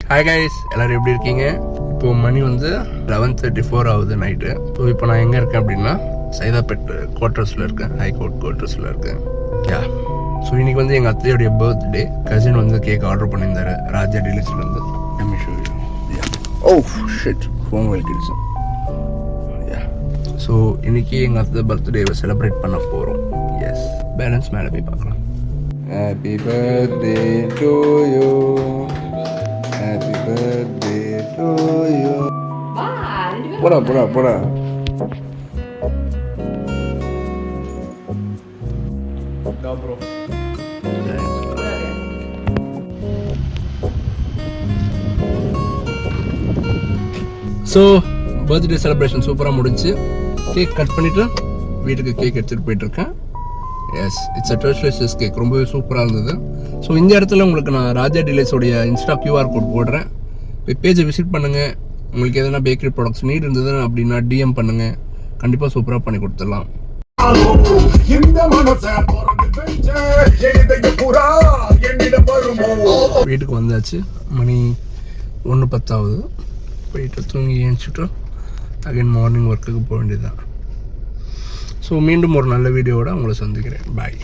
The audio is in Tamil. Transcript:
ஹாய் கைஸ், எல்லோரும் எப்படி இருக்கீங்க? இப்போது மணி வந்து 11:34 ஆகுது நைட்டு. ஸோ இப்போ நான் எங்கே இருக்கேன் அப்படின்னா சைதாப்பேட் குவார்ட்டர்ஸில் இருக்கேன், ஹைகோர்ட் குவார்ட்டர்ஸில் இருக்கேன். யா, ஸோ இன்றைக்கி வந்து எங்கள் அத்தையோடைய பர்த்டே. கசின் வந்து கேக் ஆர்டர் பண்ணியிருந்தாரு ராஜா டீலர்ஸ்லேருந்து. ஓ ஷிட், ஃபோன் வெல்கிடுச்சு. யா, ஸோ இன்றைக்கி எங்கள் அத்தை பர்த்டேவை செலிப்ரேட் பண்ண போகிறோம். எஸ், பேலன்ஸ் மேலே போய் பார்க்கலாம். Happy birthday to you, happy birthday to you. போடா. bro. ஸோ பர்த்டே செலிப்ரேஷன் சூப்பராக முடிஞ்சு. கேக் கட் பண்ணிவிட்டு வீட்டுக்கு கேக் எடுத்துகிட்டு போயிட்டுருக்கேன். எஸ், இட்ஸ் அ டர்ஸ்லெஸ் கேக், ரொம்பவே சூப்பராக இருந்தது. ஸோ இந்த இடத்துல உங்களுக்கு நான் ராஜா டீலர்ஸோடைய இன்ஸ்டா கியூஆர் கோட் போடுறேன். போய் பேஜை விசிட் பண்ணுங்கள். உங்களுக்கு எதனா பேக்கரி ப்ராடக்ட்ஸ் நீட் இருந்தது அப்படின்னா டிஎம் பண்ணுங்கள், கண்டிப்பாக சூப்பராக பண்ணி கொடுத்துடலாம். வீட்டுக்கு வந்தாச்சு, மணி 1:10 போயிட்டு தூங்கி ஏஞ்சிட்டு அகைன் மார்னிங் ஒர்க்குக்கு போக வேண்டியதுதான். ஸோ மீண்டும் ஒரு நல்ல வீடியோவோட உங்களை சந்திக்கிறேன். பாய்.